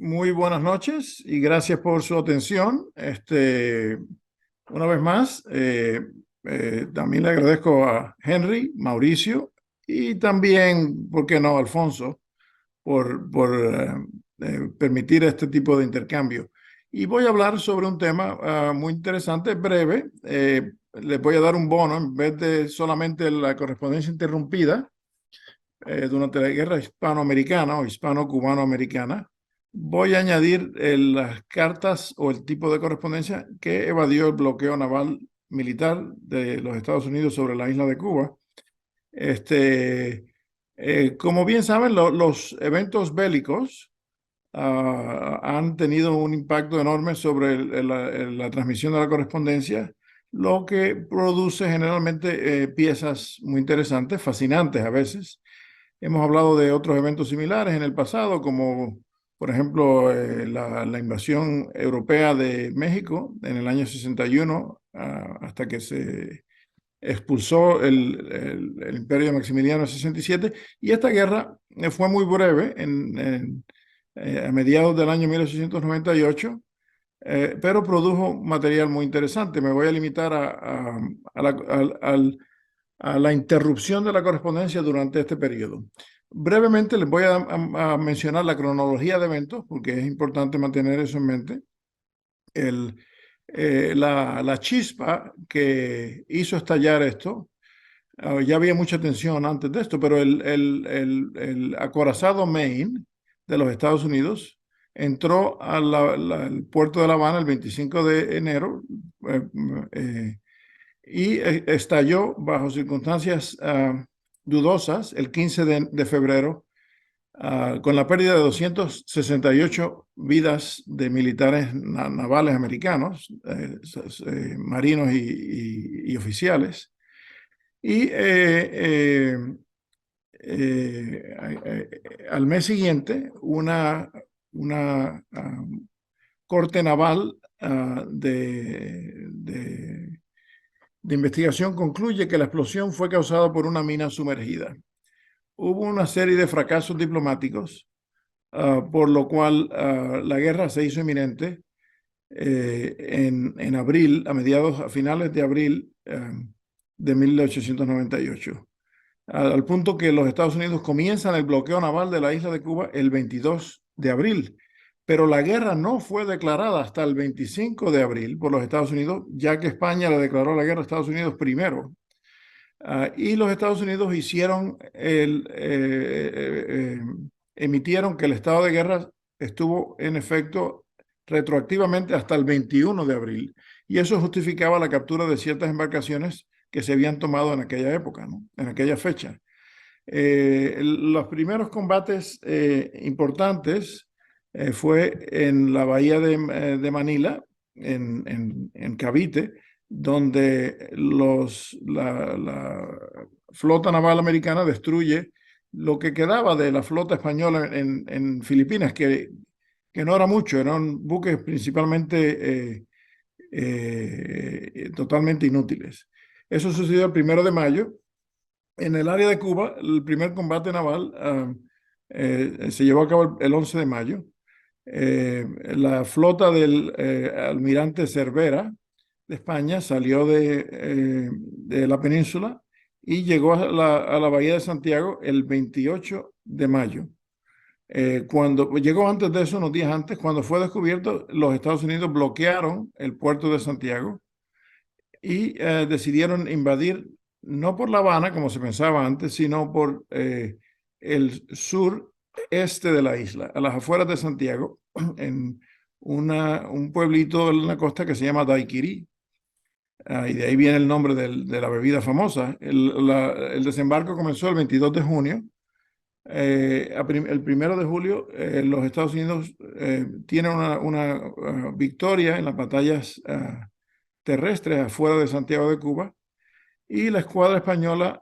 Muy buenas noches y gracias por su atención. Una vez más, también le agradezco a Henry, Mauricio y también, ¿por qué no, Alfonso, por permitir este tipo de intercambio? Y voy a hablar sobre un tema muy interesante, breve. Les voy a dar un bono en vez de solamente la correspondencia interrumpida durante la guerra hispanoamericana o hispano-cubano-americana. Voy a añadir las cartas o el tipo de correspondencia que evadió el bloqueo naval militar de los Estados Unidos sobre la isla de Cuba. Este, como bien saben, los eventos bélicos han tenido un impacto enorme sobre la transmisión de la correspondencia, lo que produce generalmente piezas muy interesantes, fascinantes a veces. Hemos hablado de otros eventos similares en el pasado, como por ejemplo la invasión europea de México en el año 61, hasta que se expulsó el imperio de Maximiliano en 67. Y esta guerra fue muy breve, a mediados del año 1898, pero produjo material muy interesante. Me voy a limitar a la interrupción de la correspondencia durante este periodo. Brevemente les voy a mencionar la cronología de eventos, porque es importante mantener eso en mente. La chispa que hizo estallar esto, ya había mucha tensión antes de esto, pero el acorazado Maine de los Estados Unidos entró al puerto de La Habana el 25 de enero, eh, eh, y estalló bajo circunstancias dudosas el 15 de febrero, con la pérdida de 268 vidas de militares navales americanos, marinos y oficiales. Y al mes siguiente, una corte naval de investigación concluye que la explosión fue causada por una mina sumergida. Hubo una serie de fracasos diplomáticos, por lo cual la guerra se hizo inminente en abril, a finales de abril de 1898, al punto que los Estados Unidos comienzan el bloqueo naval de la isla de Cuba el 22 de abril. Pero la guerra no fue declarada hasta el 25 de abril por los Estados Unidos, ya que España le declaró la guerra a Estados Unidos primero. Y los Estados Unidos emitieron que el estado de guerra estuvo en efecto retroactivamente hasta el 21 de abril. Y eso justificaba la captura de ciertas embarcaciones que se habían tomado en aquella época, ¿no? En aquella fecha. Los primeros combates importantes fue en la bahía de Manila, en Cavite, donde la flota naval americana destruye lo que quedaba de la flota española en Filipinas, que no era mucho, eran buques principalmente totalmente inútiles. Eso sucedió el 1 de mayo. En el área de Cuba, el primer combate naval se llevó a cabo el 11 de mayo. La flota del almirante Cervera de España salió de la península y llegó a la bahía de Santiago el 28 de mayo. Cuando llegó antes de eso, unos días antes, cuando fue descubierto, los Estados Unidos bloquearon el puerto de Santiago y decidieron invadir, no por La Habana, como se pensaba antes, sino por el sureste de la isla, a las afueras de Santiago, en un pueblito en la costa que se llama Daiquiri. Y de ahí viene el nombre de la bebida famosa. El desembarco comenzó el 22 de junio. El 1 de julio, los Estados Unidos tienen una victoria en las batallas terrestres afuera de Santiago de Cuba, y la escuadra española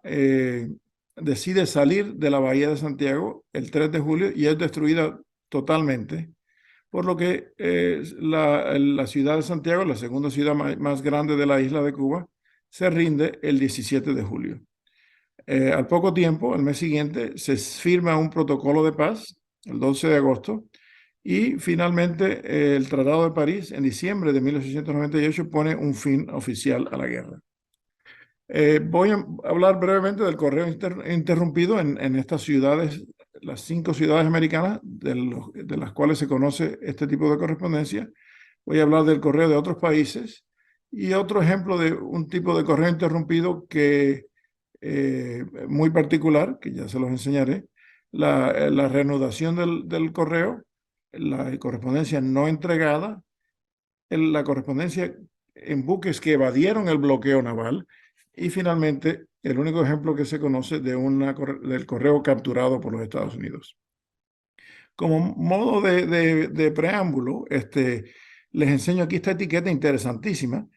decide salir de la bahía de Santiago el 3 de julio y es destruida totalmente, por lo que la ciudad de Santiago, la segunda ciudad más grande de la isla de Cuba, se rinde el 17 de julio. Al poco tiempo, el mes siguiente, se firma un protocolo de paz, el 12 de agosto, Y finalmente, el Tratado de París, en diciembre de 1898, pone un fin oficial a la guerra. Voy a hablar brevemente del correo interrumpido en estas ciudades, las 5 ciudades americanas de las cuales se conoce este tipo de correspondencia. Voy a hablar del correo de otros países y otro ejemplo de un tipo de correo interrumpido que muy particular, que ya se los enseñaré, la reanudación del correo, la correspondencia no entregada, la correspondencia en buques que evadieron el bloqueo naval y finalmente el único ejemplo que se conoce del correo capturado por los Estados Unidos. Como modo de preámbulo, les enseño aquí esta etiqueta interesantísima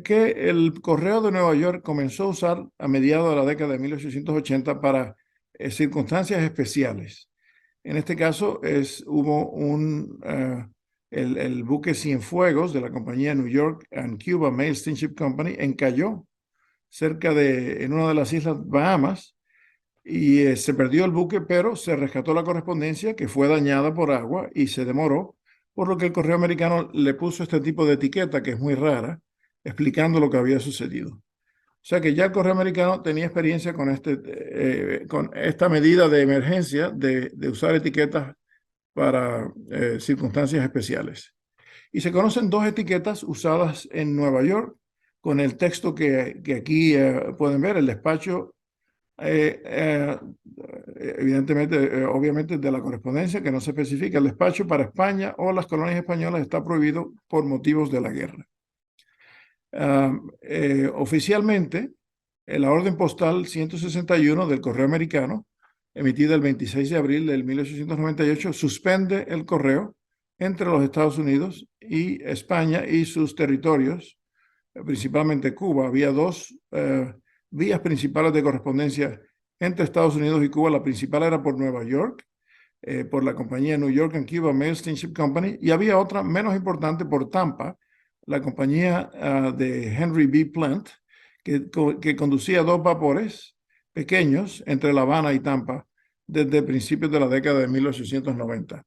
que el correo de Nueva York comenzó a usar a mediados de la década de 1880 para circunstancias especiales. En este caso hubo el buque Cienfuegos de la compañía New York and Cuba Mail Steamship Company encalló en una de las islas Bahamas y se perdió el buque, pero se rescató la correspondencia que fue dañada por agua y se demoró, por lo que el correo americano le puso este tipo de etiqueta que es muy rara, explicando lo que había sucedido. O sea que ya el correo americano tenía experiencia con esta medida de emergencia de usar etiquetas para circunstancias especiales. Y se conocen 2 etiquetas usadas en Nueva York con el texto que aquí pueden ver, el despacho, evidentemente, obviamente de la correspondencia que no se especifica, el despacho para España o las colonias españolas está prohibido por motivos de la guerra. Oficialmente, la orden postal 161 del correo americano, emitida el 26 de abril de 1898, suspende el correo entre los Estados Unidos y España y sus territorios, principalmente Cuba. Había 2 vías principales de correspondencia entre Estados Unidos y Cuba. La principal era por Nueva York, por la compañía New York and Cuba Mail Steamship Company, y había otra menos importante por Tampa, la compañía de Henry B. Plant, que conducía 2 vapores pequeños entre La Habana y Tampa desde principios de la década de 1890.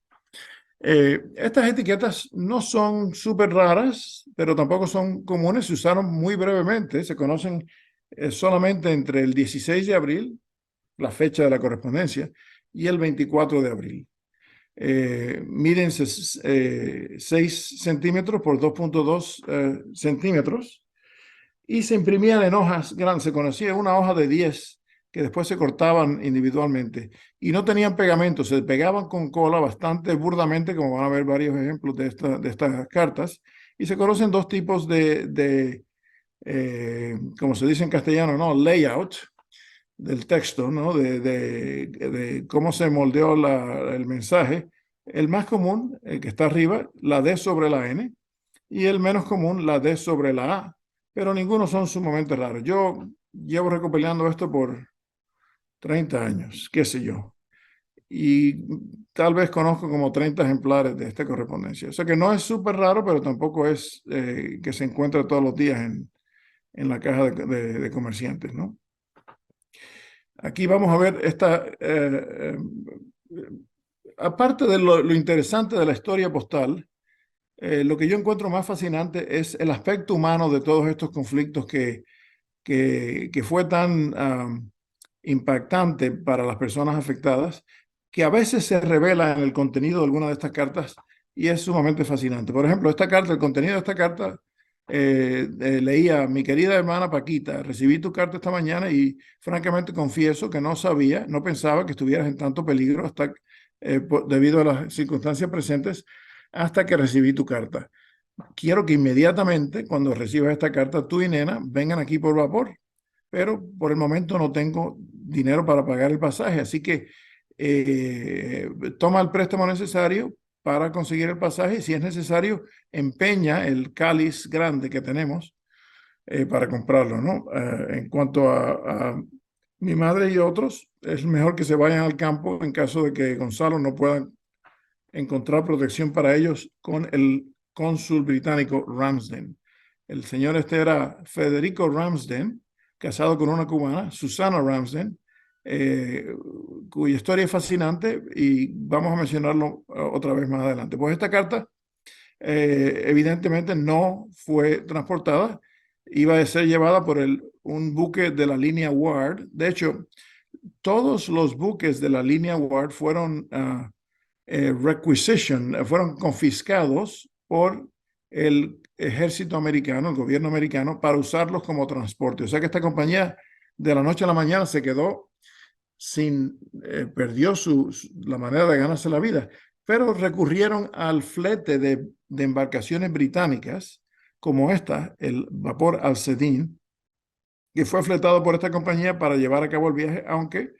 Estas etiquetas no son súper raras, pero tampoco son comunes, se usaron muy brevemente, se conocen solamente entre el 16 de abril, la fecha de la correspondencia, y el 24 de abril. Miden 6 centímetros por 2.2 centímetros y se imprimían en hojas grandes. Se conocía una hoja de 10 que después se cortaban individualmente y no tenían pegamento, se pegaban con cola bastante burdamente, como van a ver varios ejemplos de estas cartas, y se conocen 2 tipos como se dice en castellano, ¿no? Layout del texto, ¿no? De cómo se moldeó el mensaje. El más común, el que está arriba, la D sobre la N, y el menos común, la D sobre la A, pero ninguno son sumamente raros. Yo llevo recopilando esto por 30 años, qué sé yo, y tal vez conozco como 30 ejemplares de esta correspondencia. O sea que no es súper raro, pero tampoco es que se encuentra todos los días en la caja de comerciantes, ¿no? Aquí vamos a ver aparte de lo interesante de la historia postal, lo que yo encuentro más fascinante es el aspecto humano de todos estos conflictos que fue tan impactante para las personas afectadas, que a veces se revela en el contenido de alguna de estas cartas y es sumamente fascinante. Por ejemplo, el contenido de esta carta leía: mi querida hermana Paquita, recibí tu carta esta mañana y francamente confieso que no pensaba que estuvieras en tanto peligro debido a las circunstancias presentes hasta que recibí tu carta. Quiero que inmediatamente, cuando recibas esta carta, tú y nena vengan aquí por vapor, pero por el momento no tengo dinero para pagar el pasaje, así que toma el préstamo necesario para conseguir el pasaje y, si es necesario, empeña el cáliz grande que tenemos para comprarlo, ¿no? En cuanto a mi madre y otros, es mejor que se vayan al campo en caso de que Gonzalo no pueda encontrar protección para ellos con el cónsul británico Ramsden. El señor era Federico Ramsden, casado con una cubana, Susana Ramsden, eh, cuya historia es fascinante y vamos a mencionarlo otra vez más adelante. Pues esta carta evidentemente no fue transportada, iba a ser llevada por un buque de la línea Ward. De hecho, todos los buques de la línea Ward fueron fueron confiscados por el ejército americano, el gobierno americano, para usarlos como transporte. O sea que esta compañía de la noche a la mañana se quedó perdió la manera de ganarse la vida, pero recurrieron al flete de embarcaciones británicas como esta, el vapor Alcedín, que fue fletado por esta compañía para llevar a cabo el viaje, aunque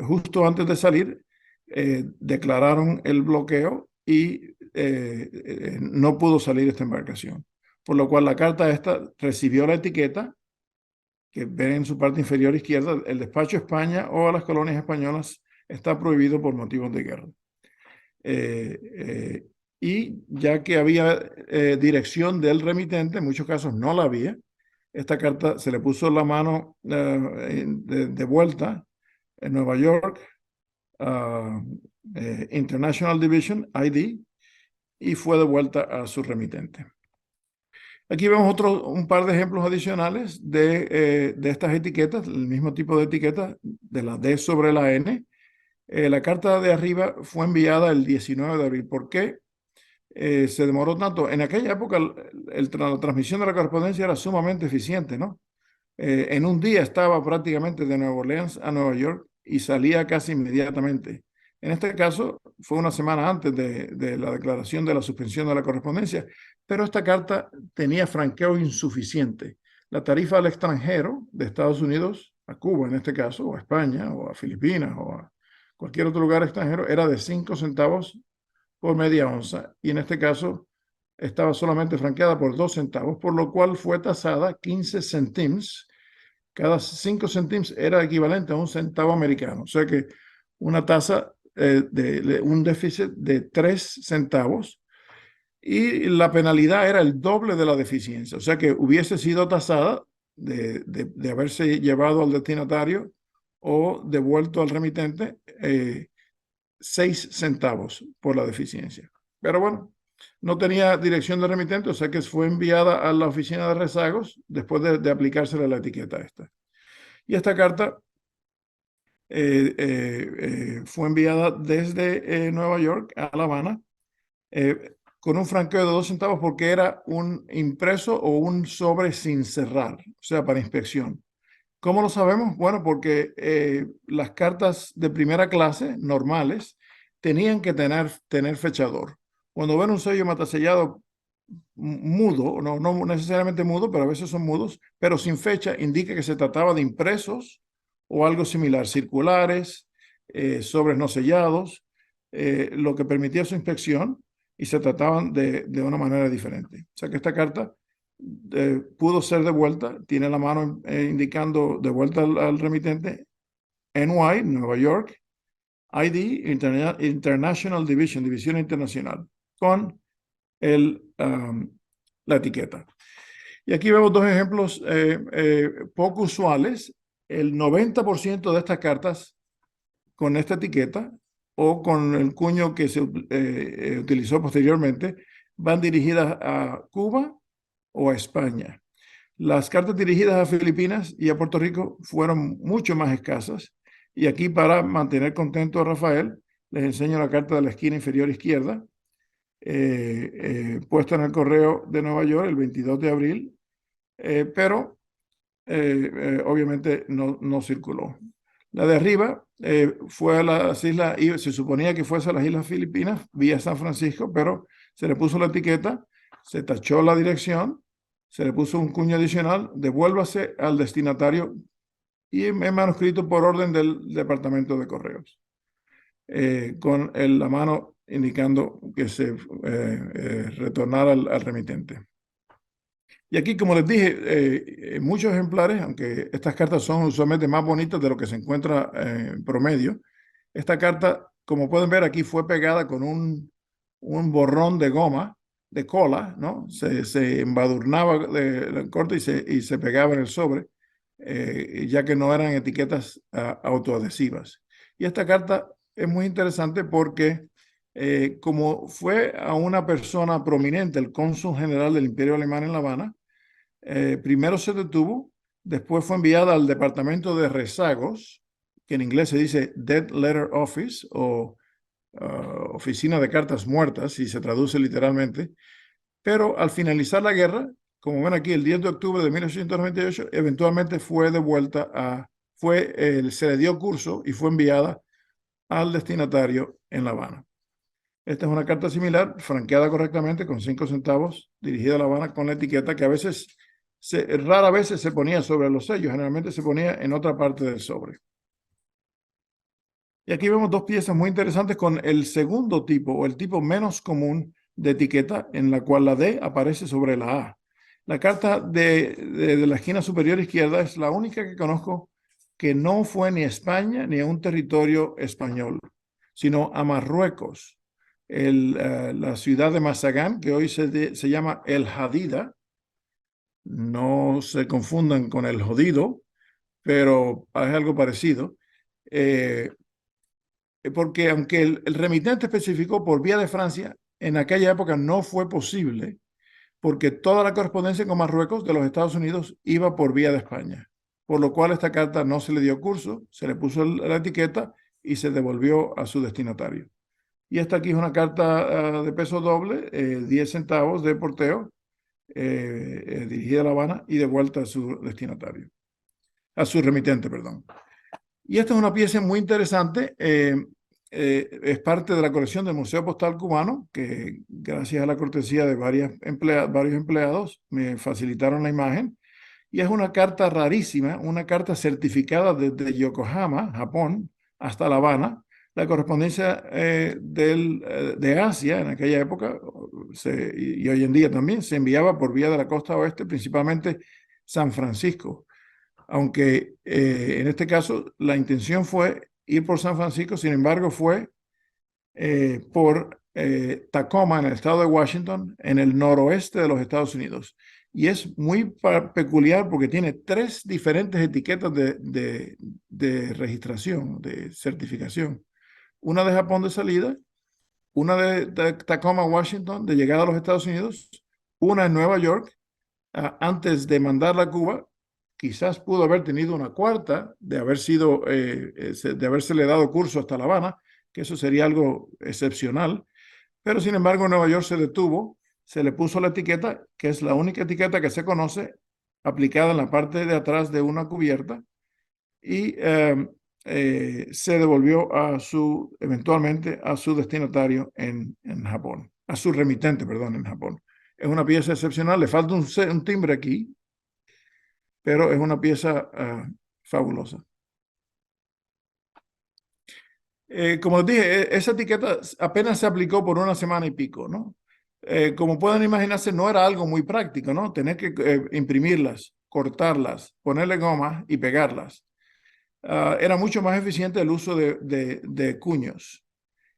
justo antes de salir declararon el bloqueo y no pudo salir esta embarcación. Por lo cual la carta esta recibió la etiqueta que ven en su parte inferior izquierda, el despacho España o a las colonias españolas está prohibido por motivos de guerra. Eh, eh, y ya que había dirección del remitente, en muchos casos no la había, esta carta se le puso la mano de vuelta en Nueva York, International Division, ID, y fue de vuelta a su remitente. Aquí vemos un par de ejemplos adicionales de estas etiquetas, el mismo tipo de etiqueta de la D sobre la N. La carta de arriba fue enviada el 19 de abril. ¿Por qué se demoró tanto? En aquella época la transmisión de la correspondencia era sumamente eficiente, ¿no? En un día estaba prácticamente de Nueva Orleans a Nueva York y salía casi inmediatamente. En este caso, fue una semana antes de la declaración de la suspensión de la correspondencia, pero esta carta tenía franqueo insuficiente. La tarifa al extranjero de Estados Unidos, a Cuba en este caso, o a España, o a Filipinas, o a cualquier otro lugar extranjero, era de 5 centavos por media onza, y en este caso estaba solamente franqueada por 2 centavos, por lo cual fue tasada 15 céntimos. Cada 5 céntimos era equivalente a un centavo americano. O sea que una tasa de un déficit de 3 centavos y la penalidad era el doble de la deficiencia. O sea que hubiese sido tasada de haberse llevado al destinatario o devuelto al remitente 6 centavos por la deficiencia. Pero bueno, no tenía dirección de remitente, o sea que fue enviada a la oficina de rezagos después de aplicársele la etiqueta esta. Y esta carta fue enviada desde Nueva York a La Habana con un franqueo de 2 centavos porque era un impreso o un sobre sin cerrar, o sea, para inspección. ¿Cómo lo sabemos? Bueno, porque las cartas de primera clase, normales, tenían que tener fechador. Cuando ven un sello matasellado mudo, no necesariamente mudo, pero a veces son mudos, pero sin fecha, indica que se trataba de impresos o algo similar, circulares, sobres no sellados, lo que permitía su inspección y se trataban de una manera diferente. O sea que esta carta pudo ser devuelta, tiene la mano indicando de vuelta al remitente, NY, Nueva York, ID, International Division, División Internacional, con la etiqueta. Y aquí vemos dos ejemplos poco usuales. El 90% de estas cartas con esta etiqueta o con el cuño que se utilizó posteriormente van dirigidas a Cuba o a España. Las cartas dirigidas a Filipinas y a Puerto Rico fueron mucho más escasas. Y aquí, para mantener contento a Rafael, les enseño la carta de la esquina inferior izquierda, puesta en el correo de Nueva York el 22 de abril, pero obviamente no circuló. La de arriba fue a las islas, se suponía que fuese a las Islas Filipinas, vía San Francisco, pero se le puso la etiqueta, se tachó la dirección, se le puso un cuño adicional, devuélvase al destinatario y en manuscrito por orden del Departamento de Correos, con la mano indicando que se retornara al remitente. Y aquí, como les dije, muchos ejemplares, aunque estas cartas son usualmente más bonitas de lo que se encuentra en promedio, esta carta, como pueden ver aquí, fue pegada con un borrón de goma, de cola, ¿no? Se embadurnaba de corte y se pegaba en el sobre. ya que no eran etiquetas autoadhesivas. Y esta carta es muy interesante porque como fue a una persona prominente, el cónsul general del Imperio Alemán en La Habana, primero se detuvo, después fue enviada al departamento de rezagos, que en inglés se dice Dead Letter Office o oficina de cartas muertas, si se traduce literalmente, pero al finalizar la guerra, como ven aquí, el 10 de octubre de 1898, eventualmente fue devuelta se le dio curso y fue enviada al destinatario en La Habana. Esta es una carta similar, franqueada correctamente con 5 centavos, dirigida a La Habana con la etiqueta que a veces, rara vez se ponía sobre los sellos, generalmente se ponía en otra parte del sobre. Y aquí vemos dos piezas muy interesantes con el segundo tipo o el tipo menos común de etiqueta en la cual la D aparece sobre la A. La carta de la esquina superior izquierda es la única que conozco que no fue ni a España ni a un territorio español, sino a Marruecos. La ciudad de Mazagán, que hoy se llama El Hadida, no se confundan con el jodido, pero es algo parecido. Porque aunque el remitente especificó por vía de Francia, en aquella época no fue posible, porque toda la correspondencia con Marruecos de los Estados Unidos iba por vía de España, por lo cual esta carta no se le dio curso, se le puso la etiqueta y se devolvió a su destinatario. Y esta aquí es una carta de peso doble, 10 centavos de porteo, dirigida a La Habana y devuelta a su destinatario, a su remitente, perdón. Y esta es una pieza muy interesante. Es parte de la colección del Museo Postal Cubano, que gracias a la cortesía de varios empleados me facilitaron la imagen. Y es una carta rarísima, una carta certificada desde Yokohama, Japón, hasta La Habana. La correspondencia de Asia en aquella época y hoy en día también se enviaba por vía de la costa oeste, principalmente San Francisco, aunque en este caso la intención fue ir por San Francisco, sin embargo fue por Tacoma, en el estado de Washington, en el noroeste de los Estados Unidos. Y es muy peculiar porque tiene 3 diferentes etiquetas de registración, de certificación. Una de Japón de salida, una de Tacoma, Washington, de llegada a los Estados Unidos, una en Nueva York, antes de mandarla a Cuba. Quizás pudo haber tenido una cuarta de de habérsele dado curso hasta La Habana, que eso sería algo excepcional, pero sin embargo en Nueva York se detuvo, se le puso la etiqueta, que es la única etiqueta que se conoce, aplicada en la parte de atrás de una cubierta, y se devolvió eventualmente a su destinatario en Japón, a su remitente, perdón, en Japón. Es una pieza excepcional, le falta un timbre aquí, pero es una pieza fabulosa. Como les dije, esa etiqueta apenas se aplicó por una semana y pico, ¿no? Como pueden imaginarse, no era algo muy práctico, ¿no? Tener que imprimirlas, cortarlas, ponerle goma y pegarlas. Era mucho más eficiente el uso de cuños.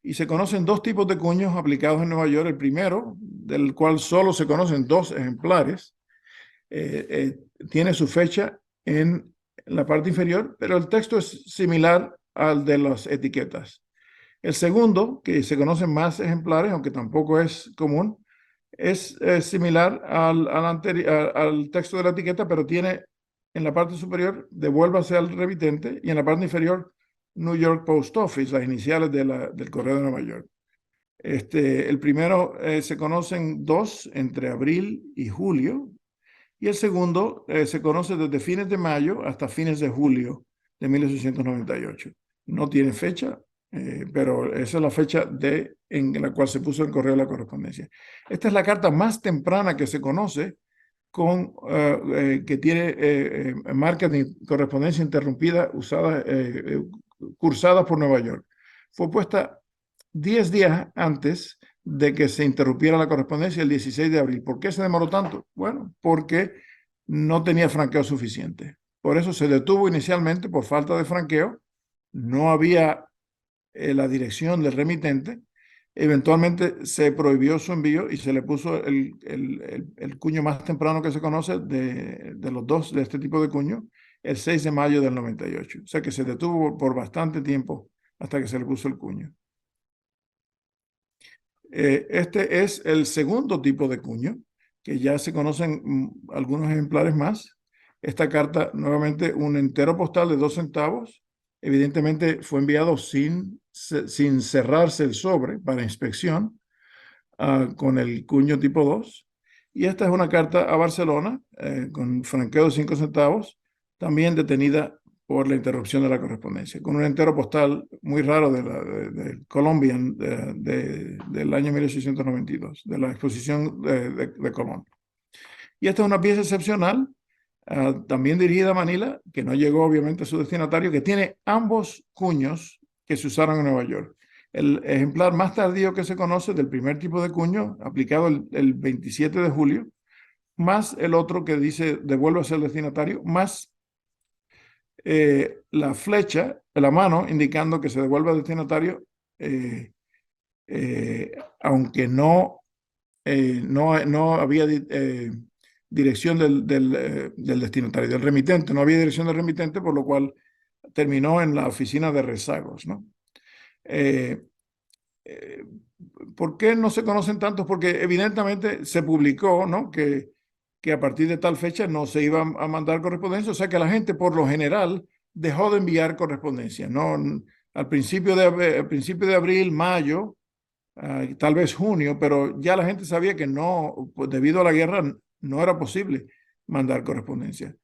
Y se conocen 2 tipos de cuños aplicados en Nueva York. El primero, del cual solo se conocen 2 ejemplares, tiene su fecha en la parte inferior, pero el texto es similar al de las etiquetas. El segundo, que se conocen más ejemplares, aunque tampoco es común, es similar al texto de la etiqueta, pero tiene en la parte superior, devuélvase al remitente, y en la parte inferior, New York Post Office, las iniciales del Correo de Nueva York. El primero se conocen 2 entre abril y julio, y el segundo se conoce desde fines de mayo hasta fines de julio de 1898. No tiene fecha, pero esa es la fecha en la cual se puso en correo la correspondencia. Esta es la carta más temprana que se conoce que tiene marcas de correspondencia interrumpida cursadas por Nueva York. Fue puesta 10 días antes de que se interrumpiera la correspondencia el 16 de abril. ¿Por qué se demoró tanto? Bueno, porque no tenía franqueo suficiente. Por eso se detuvo inicialmente por falta de franqueo. No había la dirección del remitente. Eventualmente se prohibió su envío y se le puso el cuño más temprano que se conoce de los 2 de este tipo de cuño, el 6 de mayo del 98. O sea que se detuvo por bastante tiempo hasta que se le puso el cuño. Este es el segundo tipo de cuño, que ya se conocen algunos ejemplares más. Esta carta, nuevamente, un entero postal de 2 centavos. Evidentemente fue enviado sin cerrarse el sobre para inspección, con el cuño tipo 2. Y esta es una carta a Barcelona, con franqueo de 5 centavos, también detenida por la interrupción de la correspondencia, con un entero postal muy raro de Colombian del año 1892, de la exposición de Colón. Y esta es una pieza excepcional, también dirigida a Manila, que no llegó obviamente a su destinatario, que tiene ambos cuños que se usaron en Nueva York. El ejemplar más tardío que se conoce del primer tipo de cuño, aplicado el 27 de julio, más el otro que dice devuélvase al destinatario, más la flecha, la mano, indicando que se devuelve al destinatario, aunque no había dirección del destinatario, del remitente, no había dirección del remitente, por lo cual terminó en la oficina de rezagos, ¿no? Eh, eh, ¿Por qué no se conocen tantos? Porque evidentemente se publicó, ¿no?, que a partir de tal fecha no se iba a mandar correspondencia, o sea que la gente por lo general dejó de enviar correspondencia, ¿no? Al principio de abril, mayo, tal vez junio, pero ya la gente sabía que no, pues, debido a la guerra, no era posible mandar correspondencia.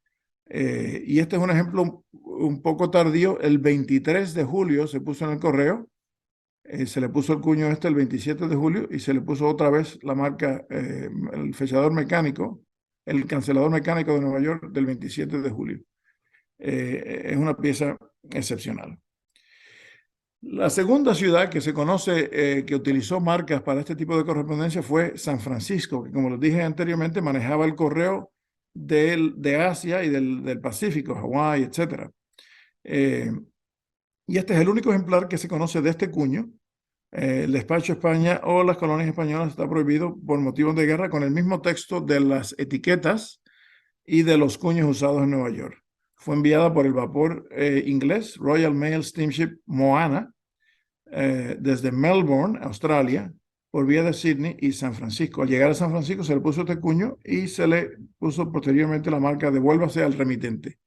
Y este es un ejemplo un poco tardío. El 23 de julio se puso en el correo, se le puso el cuño el 27 de julio y se le puso otra vez la marca, el fechador mecánico, el cancelador mecánico de Nueva York del 27 de julio. Es una pieza excepcional. La segunda ciudad que se conoce, que utilizó marcas para este tipo de correspondencia, fue San Francisco, que, como les dije anteriormente, manejaba el correo de Asia y del Pacífico, Hawái, etc. Y este es el único ejemplar que se conoce de este cuño. El despacho España o las colonias españolas está prohibido por motivos de guerra, con el mismo texto de las etiquetas y de los cuños usados en Nueva York. Fue enviada por el vapor inglés Royal Mail Steamship Moana, desde Melbourne, Australia, por vía de Sydney y San Francisco. Al llegar a San Francisco se le puso este cuño y se le puso posteriormente la marca devuélvase al remitente,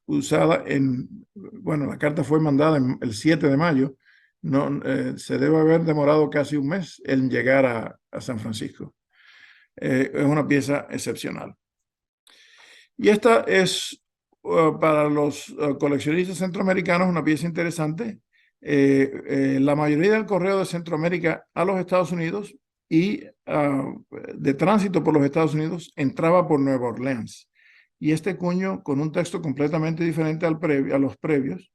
usada bueno, la carta fue mandada el 7 de mayo, no, se debe haber demorado casi un mes en llegar a San Francisco. Es una pieza excepcional. Y esta es, para los coleccionistas centroamericanos, una pieza interesante. La mayoría del correo de Centroamérica a los Estados Unidos y de tránsito por los Estados Unidos entraba por Nueva Orleans. Y este cuño, con un texto completamente diferente a los previos,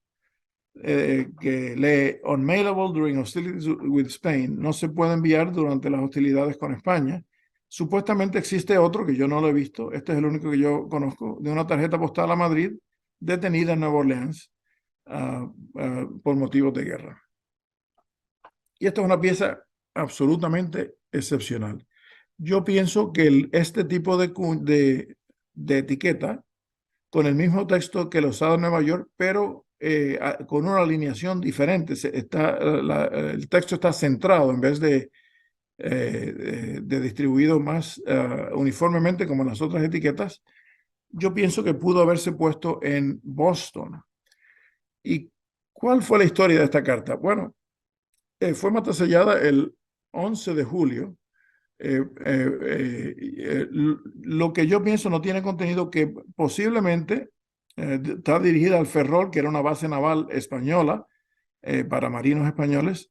que lee unmailable during hostilities with Spain, no se puede enviar durante las hostilidades con España. Supuestamente existe otro que yo no lo he visto, este es el único que yo conozco, de una tarjeta postal a Madrid detenida en Nueva Orleans por motivos de guerra. Y esta es una pieza absolutamente excepcional. Yo pienso que este tipo de etiqueta, con el mismo texto que lo usaba en Nueva York, pero con una alineación diferente. El texto está centrado en vez de distribuido más uniformemente como en las otras etiquetas. Yo pienso que pudo haberse puesto en Boston. ¿Y cuál fue la historia de esta carta? Bueno, fue matasellada el 11 de julio. Lo que yo pienso no tiene contenido, que posiblemente está dirigida al Ferrol, que era una base naval española para marinos españoles.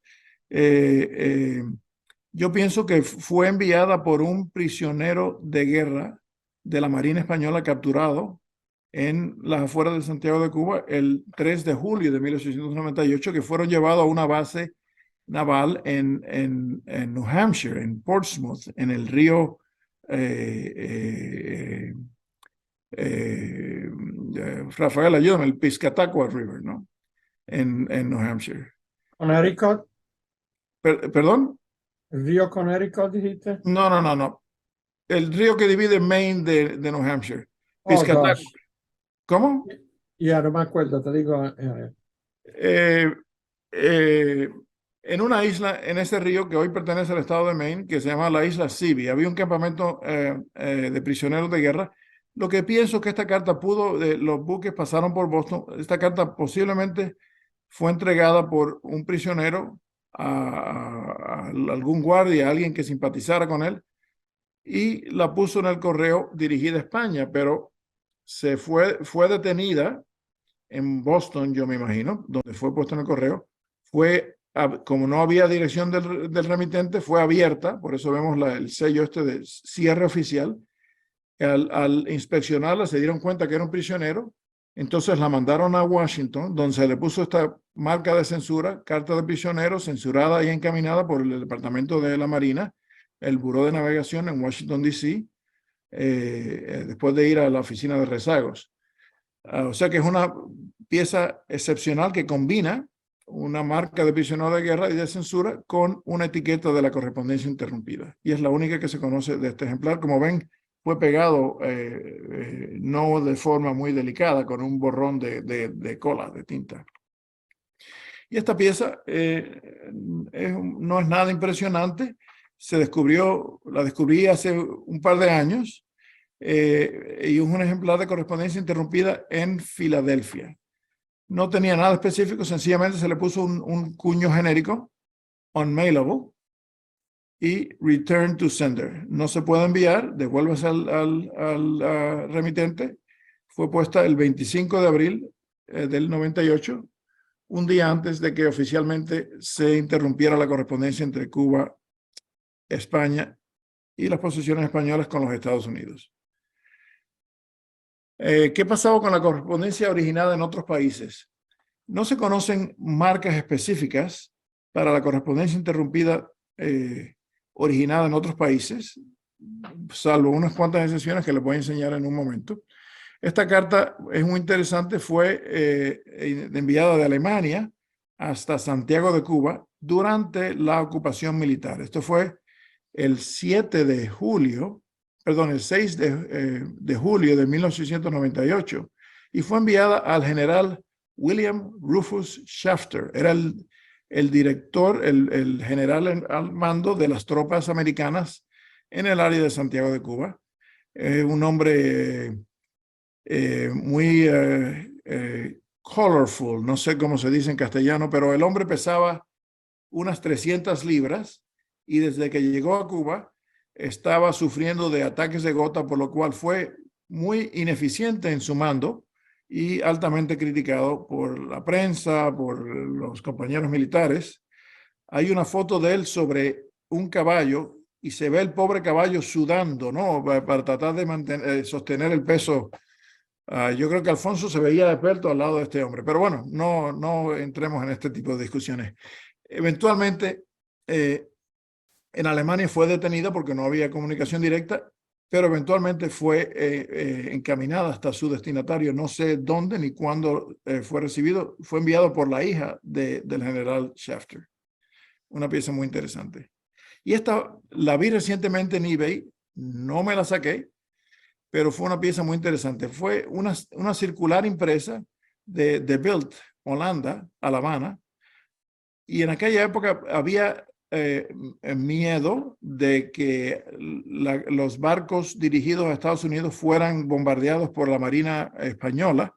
Yo pienso que fue enviada por un prisionero de guerra de la Marina Española capturado en las afueras de Santiago de Cuba el 3 de julio de 1898, que fueron llevados a una base naval en New Hampshire, en Portsmouth, en el río Rafael, ayúdame, el Piscataqua River, ¿no? En New Hampshire. Connecticut, ¿Perdón? el río Connecticut, dijiste. No. El río que divide Maine de New Hampshire. Oh, Piscataqua. gosh. ¿Cómo? Ya no me acuerdo, te digo. Eh, eh, en una isla, en ese río que hoy pertenece al estado de Maine, que se llama la isla Seavey, había un campamento de prisioneros de guerra. Lo que pienso que esta carta los buques pasaron por Boston, esta carta posiblemente fue entregada por un prisionero a algún guardia, a alguien que simpatizara con él, y la puso en el correo dirigida a España, pero fue detenida en Boston, yo me imagino, donde fue puesto en el correo. Como no había dirección del remitente, fue abierta, por eso vemos el sello este de cierre oficial. Al inspeccionarla se dieron cuenta que era un prisionero, entonces la mandaron a Washington, donde se le puso esta marca de censura, carta de prisionero, censurada y encaminada por el Departamento de la Marina, el Buró de Navegación en Washington, D.C., después de ir a la oficina de rezagos. O sea que es una pieza excepcional que combina una marca de prisionero de guerra y de censura con una etiqueta de la correspondencia interrumpida. Y es la única que se conoce de este ejemplar. Como ven, fue pegado no de forma muy delicada, con un borrón de cola, de tinta. Y esta pieza no es nada impresionante. La descubrí hace un par de años. Y es un ejemplar de correspondencia interrumpida en Filadelfia. No tenía nada específico, sencillamente se le puso un cuño genérico, unmailable, y return to sender. No se puede enviar, devuélvase al remitente. Fue puesta el 25 de abril del 98, un día antes de que oficialmente se interrumpiera la correspondencia entre Cuba, España y las posesiones españolas con los Estados Unidos. ¿Qué pasaba con la correspondencia originada en otros países? No se conocen marcas específicas para la correspondencia interrumpida originada en otros países, salvo unas cuantas excepciones que les voy a enseñar en un momento. Esta carta es muy interesante, fue enviada de Alemania hasta Santiago de Cuba durante la ocupación militar. Esto fue el 7 de julio, perdón, el 6 de julio de 1898, y fue enviada al general William Rufus Shafter. Era el director, el general al mando de las tropas americanas en el área de Santiago de Cuba. Un hombre muy colorful, no sé cómo se dice en castellano, pero el hombre pesaba unas 300 libras y desde que llegó a Cuba estaba sufriendo de ataques de gota, por lo cual fue muy ineficiente en su mando y altamente criticado por la prensa, por los compañeros militares. Hay una foto de él sobre un caballo y se ve el pobre caballo sudando, ¿no? Para tratar de sostener el peso. Yo creo que Alfonso se veía despierto al lado de este hombre, pero bueno, no entremos en este tipo de discusiones. Eventualmente, en Alemania fue detenida porque no había comunicación directa, pero eventualmente fue encaminada hasta su destinatario. No sé dónde ni cuándo fue recibido. Fue enviado por la hija del general Shafter. Una pieza muy interesante. Y esta la vi recientemente en eBay. No me la saqué, pero fue una pieza muy interesante. Fue una circular impresa de Bild, Holanda, a La Habana. Y en aquella época había miedo de que los barcos dirigidos a Estados Unidos fueran bombardeados por la Marina española,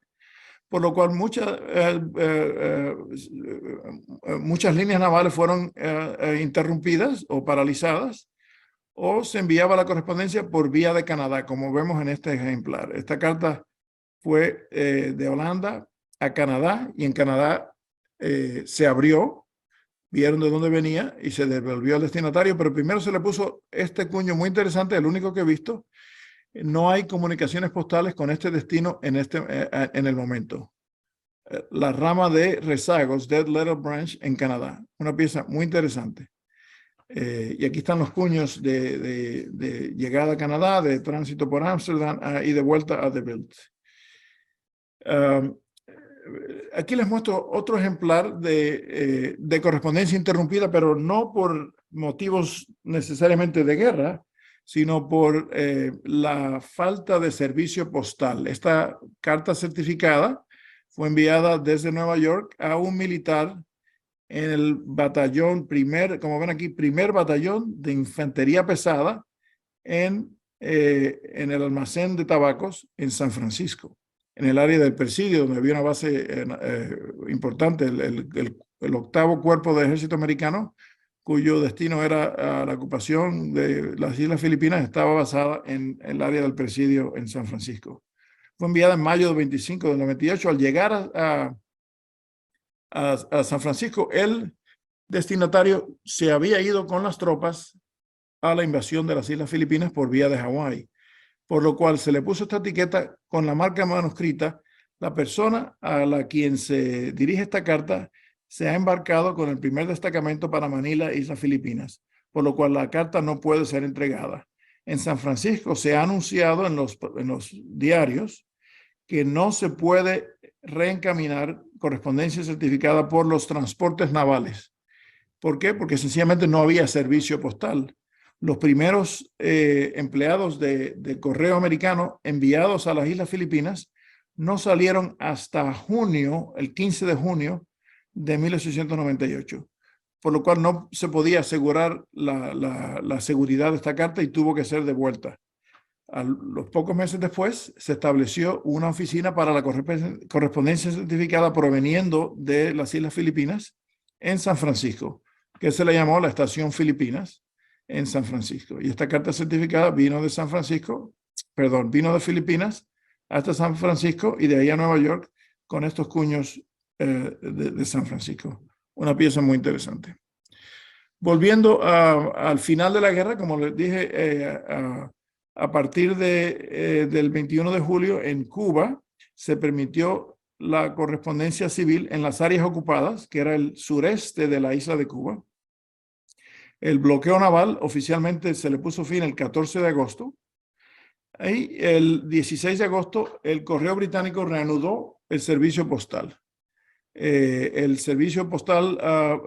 por lo cual muchas líneas navales fueron interrumpidas o paralizadas, o se enviaba la correspondencia por vía de Canadá, como vemos en este ejemplar. Esta carta fue de Holanda a Canadá, y en Canadá se abrió, vieron de dónde venía y se devolvió al destinatario, pero primero se le puso este cuño muy interesante, el único que he visto. No hay comunicaciones postales con este destino en el momento. La rama de rezagos, Dead Letter Branch, en Canadá. Una pieza muy interesante. Y aquí están los cuños de llegada a Canadá, de tránsito por Ámsterdam y de vuelta a The Bild. Aquí les muestro otro ejemplar de correspondencia interrumpida, pero no por motivos necesariamente de guerra, sino por la falta de servicio postal. Esta carta certificada fue enviada desde Nueva York a un militar en el batallón como ven aquí, primer batallón de infantería pesada en el almacén de tabacos en San Francisco, en el área del Presidio, donde había una base importante, el octavo cuerpo de ejército americano, cuyo destino era la ocupación de las Islas Filipinas, estaba basada en el área del Presidio en San Francisco. Fue enviada en mayo del 25 del 98. Al llegar a San Francisco, el destinatario se había ido con las tropas a la invasión de las Islas Filipinas por vía de Hawái, por lo cual se le puso esta etiqueta con la marca manuscrita. La persona a la quien se dirige esta carta se ha embarcado con el primer destacamento para Manila, Islas Filipinas, por lo cual la carta no puede ser entregada. En San Francisco se ha anunciado en los diarios que no se puede reencaminar correspondencia certificada por los transportes navales. ¿Por qué? Porque sencillamente no había servicio postal. Los primeros empleados de correo americano enviados a las Islas Filipinas no salieron hasta junio, el 15 de junio de 1898, por lo cual no se podía asegurar la seguridad de esta carta y tuvo que ser devuelta. A los pocos meses después se estableció una oficina para la correspondencia certificada proveniendo de las Islas Filipinas en San Francisco, que se le llamó la Estación Filipinas en San Francisco. Y esta carta certificada vino de Filipinas hasta San Francisco y de ahí a Nueva York con estos cuños de San Francisco. Una pieza muy interesante. Volviendo al final de la guerra, como les dije, a partir del 21 de julio en Cuba se permitió la correspondencia civil en las áreas ocupadas, que era el sureste de la isla de Cuba. El bloqueo naval oficialmente se le puso fin el 14 de agosto. Y el 16 de agosto el correo británico reanudó el servicio postal. El servicio postal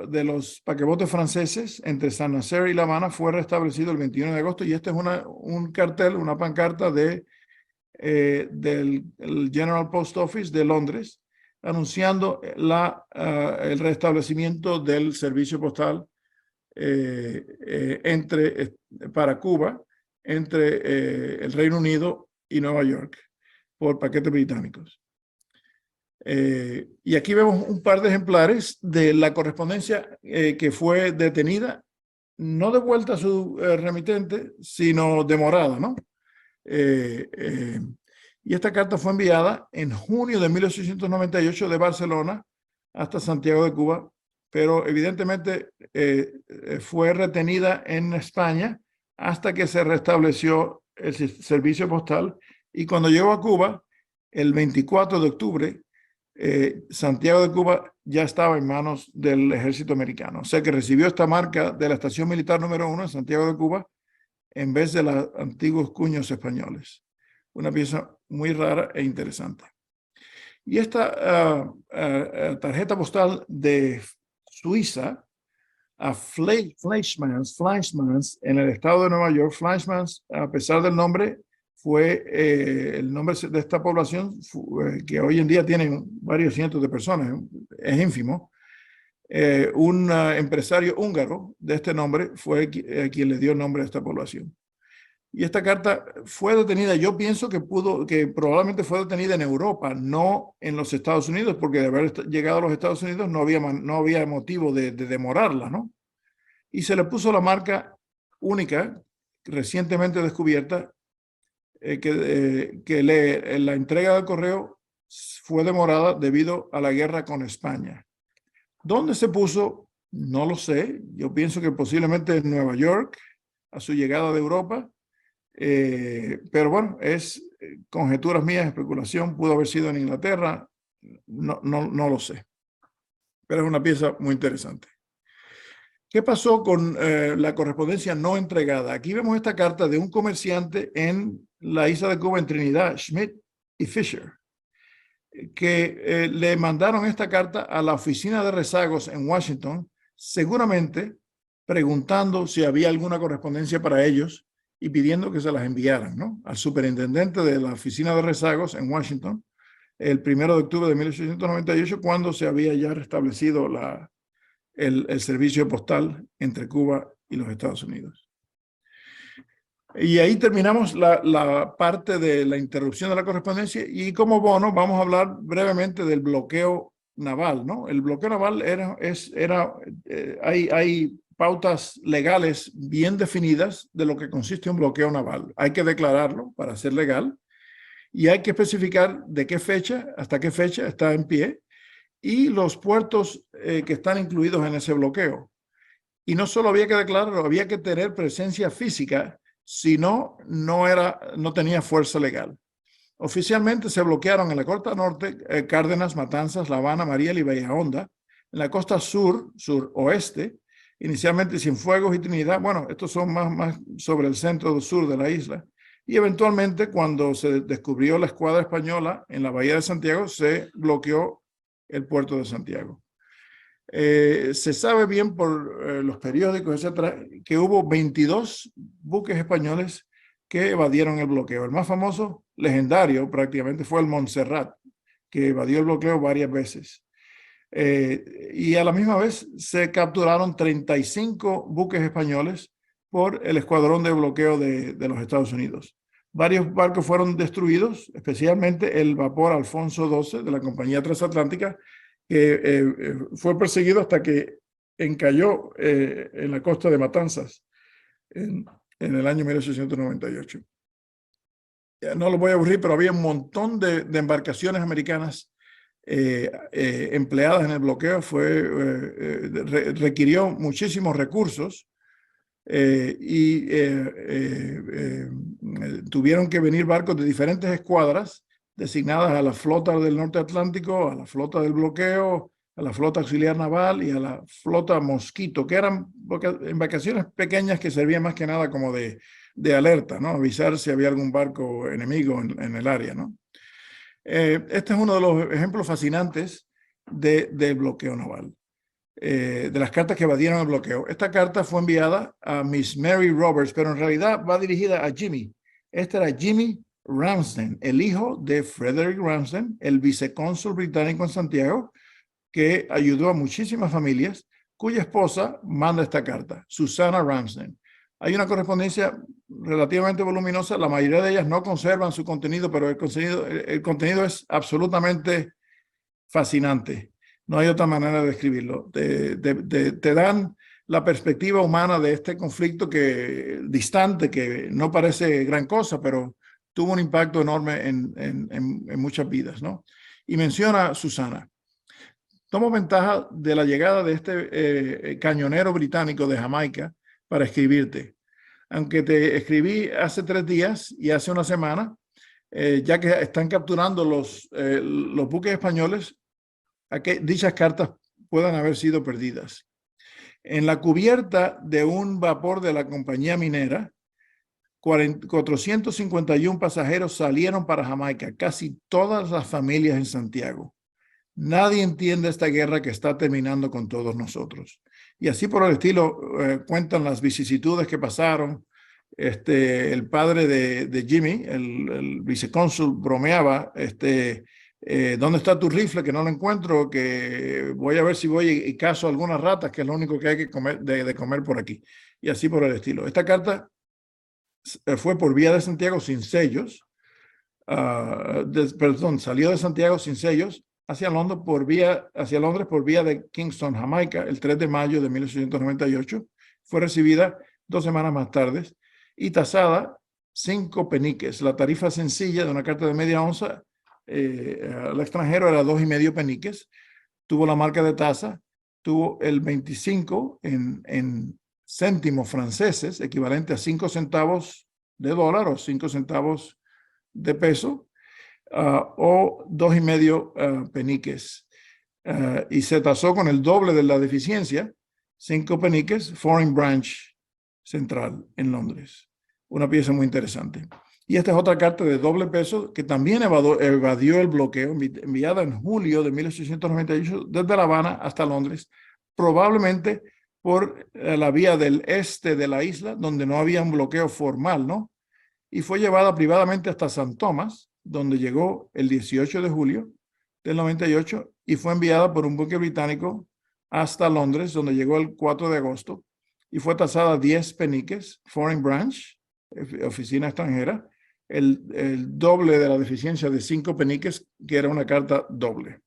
de los paquebotes franceses entre San Nazaire y La Habana fue restablecido el 21 de agosto y este es un cartel, una pancarta del General Post Office de Londres anunciando el restablecimiento del servicio postal para Cuba entre el Reino Unido y Nueva York por paquetes británicos. Y aquí vemos un par de ejemplares de la correspondencia que fue detenida, no devuelta a su remitente, sino demorada, ¿no? Y esta carta fue enviada en junio de 1898 de Barcelona hasta Santiago de Cuba, pero evidentemente fue retenida en España hasta que se restableció el servicio postal y cuando llegó a Cuba, el 24 de octubre, Santiago de Cuba ya estaba en manos del ejército americano. O sea que recibió esta marca de la estación militar número 1 en Santiago de Cuba en vez de los antiguos cuños españoles. Una pieza muy rara e interesante. Y esta tarjeta postal de Suiza a Fleischmanns en el estado de Nueva York. Fleischmanns, a pesar del nombre, fue el nombre de esta población que hoy en día tiene varios cientos de personas, es ínfimo. Un empresario húngaro de este nombre fue quien le dio el nombre a esta población. Y esta carta fue detenida, yo pienso que probablemente fue detenida en Europa, no en los Estados Unidos, porque de haber llegado a los Estados Unidos no había motivo de demorarla, ¿no? Y se le puso la marca única, recientemente descubierta, la entrega del correo fue demorada debido a la guerra con España. ¿Dónde se puso? No lo sé. Yo pienso que posiblemente en Nueva York, a su llegada de Europa. Pero bueno, es conjeturas mías, especulación. Pudo haber sido en Inglaterra. No lo sé. Pero es una pieza muy interesante. ¿Qué pasó con la correspondencia no entregada? Aquí vemos esta carta de un comerciante en la isla de Cuba, en Trinidad, Schmidt y Fisher, que le mandaron esta carta a la oficina de rezagos en Washington, seguramente preguntando si había alguna correspondencia para ellos y pidiendo que se las enviaran, ¿no? Al superintendente de la oficina de rezagos en Washington el 1 de octubre de 1898, cuando se había ya restablecido el servicio postal entre Cuba y los Estados Unidos. Y ahí terminamos la parte de la interrupción de la correspondencia, y como bono vamos a hablar brevemente del bloqueo naval, ¿no? El bloqueo naval hay pautas legales bien definidas de lo que consiste un bloqueo naval. Hay que declararlo para ser legal y hay que especificar de qué fecha hasta qué fecha está en pie y los puertos que están incluidos en ese bloqueo. Y no solo había que declararlo, había que tener presencia física, si no, no tenía fuerza legal. Oficialmente se bloquearon en la costa norte Cárdenas, Matanzas, La Habana, Mariel y Bahía Honda. En la costa suroeste, inicialmente Cienfuegos y Trinidad. Bueno, estos son más sobre el centro sur de la isla. Y eventualmente, cuando se descubrió la escuadra española en la Bahía de Santiago, se bloqueó el puerto de Santiago. Se sabe bien por los periódicos, etcétera, que hubo 22 buques españoles que evadieron el bloqueo. El más famoso, legendario prácticamente, fue el Montserrat, que evadió el bloqueo varias veces. Y a la misma vez se capturaron 35 buques españoles por el escuadrón de bloqueo de los Estados Unidos. Varios barcos fueron destruidos, especialmente el vapor Alfonso XII de la Compañía Transatlántica, que fue perseguido hasta que encalló en la costa de Matanzas en el año 1898. Ya no lo voy a aburrir, pero había un montón de embarcaciones americanas empleadas en el bloqueo. Requirió muchísimos recursos tuvieron que venir barcos de diferentes escuadras designadas a la flota del norte atlántico, a la flota del bloqueo, a la flota auxiliar naval y a la flota Mosquito, que eran embarcaciones pequeñas que servían más que nada como de alerta, ¿no? Avisar si había algún barco enemigo en el área, ¿no? Este es uno de los ejemplos fascinantes del bloqueo naval, de las cartas que evadieron el bloqueo. Esta carta fue enviada a Miss Mary Roberts, pero en realidad va dirigida a Jimmy. Este era Jimmy Ramsden, el hijo de Frederick Ramsden, el vicecónsul británico en Santiago, que ayudó a muchísimas familias, cuya esposa manda esta carta, Susana Ramsden. Hay una correspondencia relativamente voluminosa, la mayoría de ellas no conservan su contenido, pero el contenido es absolutamente fascinante. No hay otra manera de describirlo. Te dan la perspectiva humana de este conflicto distante, que no parece gran cosa, pero tuvo un impacto enorme en muchas vidas, ¿no? Y menciona a Susana. Tomo ventaja de la llegada de este cañonero británico de Jamaica para escribirte. Aunque te escribí hace 3 días y hace una semana, ya que están capturando los buques españoles, a que dichas cartas puedan haber sido perdidas. En la cubierta de un vapor de la compañía minera, 451 pasajeros salieron para Jamaica, casi todas las familias en Santiago. Nadie entiende esta guerra que está terminando con todos nosotros. Y así por el estilo cuentan las vicisitudes que pasaron. El padre de Jimmy, el vicecónsul, bromeaba, ¿dónde está tu rifle? Que no lo encuentro, que voy a ver si voy y cazo algunas ratas, que es lo único que hay que comer, de comer por aquí. Y así por el estilo. Esta carta fue por vía de Santiago sin sellos, salió de Santiago sin sellos hacia Londres por vía de Kingston, Jamaica, el 3 de mayo de 1898. Fue recibida 2 semanas más tarde y tasada 5 peniques. La tarifa sencilla de una carta de media onza al extranjero era 2,5 peniques. Tuvo la marca de tasa, tuvo el 25 en céntimos franceses, equivalente a 5 centavos de dólar o 5 centavos de peso, o 2,5 peniques. Y se tasó con el doble de la deficiencia, 5 peniques, Foreign Branch Central en Londres. Una pieza muy interesante. Y esta es otra carta de doble peso que también evadió el bloqueo, enviada en julio de 1898 desde La Habana hasta Londres, probablemente por la vía del este de la isla, donde no había un bloqueo formal, ¿no? Y fue llevada privadamente hasta San Tomás, donde llegó el 18 de julio del 98 y fue enviada por un buque británico hasta Londres, donde llegó el 4 de agosto y fue tasada a 10 peniques, foreign branch, oficina extranjera, el doble de la deficiencia de 5 peniques, que era una carta doble.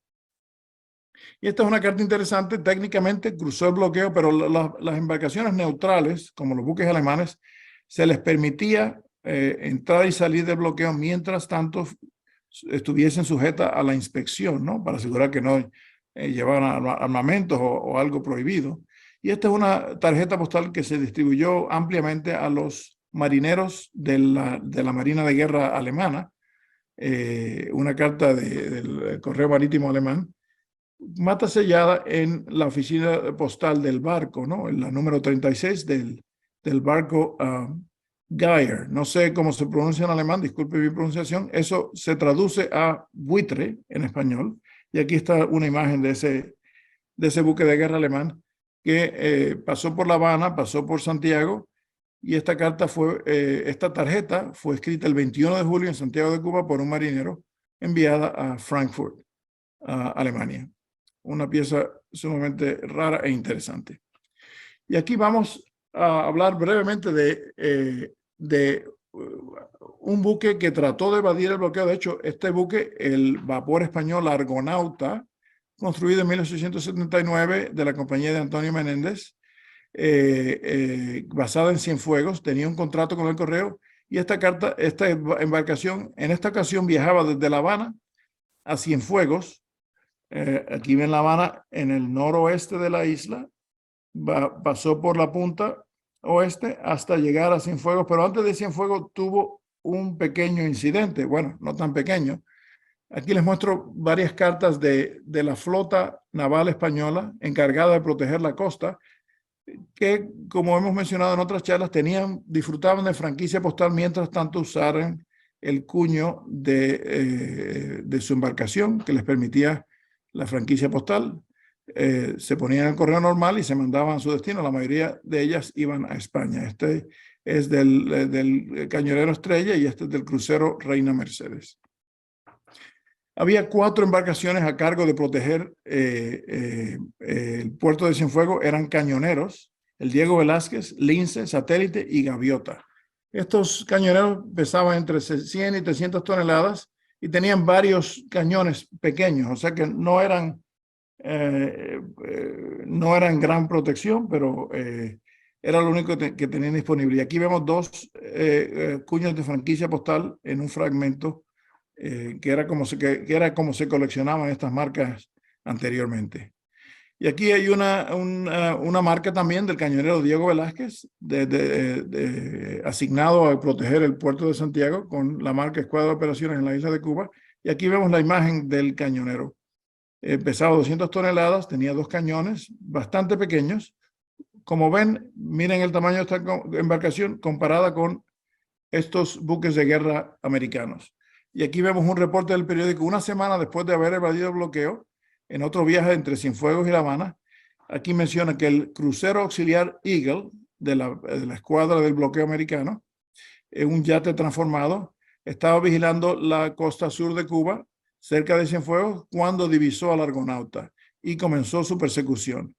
Y esta es una carta interesante. Técnicamente cruzó el bloqueo, pero las embarcaciones neutrales, como los buques alemanes, se les permitía entrar y salir del bloqueo mientras tanto estuviesen sujetas a la inspección, ¿no? Para asegurar que no llevaran armamentos o algo prohibido. Y esta es una tarjeta postal que se distribuyó ampliamente a los marineros de la Marina de Guerra alemana, una carta del Correo Marítimo alemán, mata sellada en la oficina postal del barco, ¿no? En la número 36 del barco Geier. No sé cómo se pronuncia en alemán, disculpe mi pronunciación. Eso se traduce a buitre en español. Y aquí está una imagen de ese buque de guerra alemán que pasó por La Habana, pasó por Santiago, y esta tarjeta fue escrita el 21 de julio en Santiago de Cuba por un marinero, enviada a Frankfurt, a Alemania. Una pieza sumamente rara e interesante. Y aquí vamos a hablar brevemente de un buque que trató de evadir el bloqueo. De hecho, este buque, el vapor español Argonauta, construido en 1879 de la compañía de Antonio Menéndez, basada en Cienfuegos, tenía un contrato con el Correo, y esta embarcación en esta ocasión viajaba desde La Habana a Cienfuegos. Aquí ven La Habana en el noroeste de la isla, pasó por la punta oeste hasta llegar a Cienfuegos, pero antes de Cienfuegos tuvo un pequeño incidente, bueno, no tan pequeño. Aquí les muestro varias cartas de la flota naval española encargada de proteger la costa, que, como hemos mencionado en otras charlas, disfrutaban de franquicia postal mientras tanto usaran el cuño de su embarcación, que les permitía la franquicia postal. Se ponían el correo normal y se mandaban a su destino. La mayoría de ellas iban a España. Este es del cañonero Estrella y este es del crucero Reina Mercedes. Había 4 embarcaciones a cargo de proteger el puerto de Cienfuegos. Eran cañoneros: el Diego Velázquez, Lince, Satélite y Gaviota. Estos cañoneros pesaban entre 100 y 300 toneladas y tenían varios cañones pequeños, o sea que no eran gran protección, pero era lo único que tenían disponible. Y aquí vemos 2 cuños de franquicia postal en un fragmento que era como se coleccionaban estas marcas anteriormente. Y aquí hay una marca también del cañonero Diego Velázquez, asignado a proteger el puerto de Santiago, con la marca Escuadra de Operaciones en la isla de Cuba. Y aquí vemos la imagen del cañonero. Pesaba 200 toneladas, tenía 2 cañones bastante pequeños. Como ven, miren el tamaño de esta embarcación comparada con estos buques de guerra americanos. Y aquí vemos un reporte del periódico una semana después de haber evadido el bloqueo, en otro viaje entre Cienfuegos y La Habana. Aquí menciona que el crucero auxiliar Eagle de la escuadra del bloqueo americano, un yate transformado, estaba vigilando la costa sur de Cuba, cerca de Cienfuegos, cuando divisó al Argonauta y comenzó su persecución.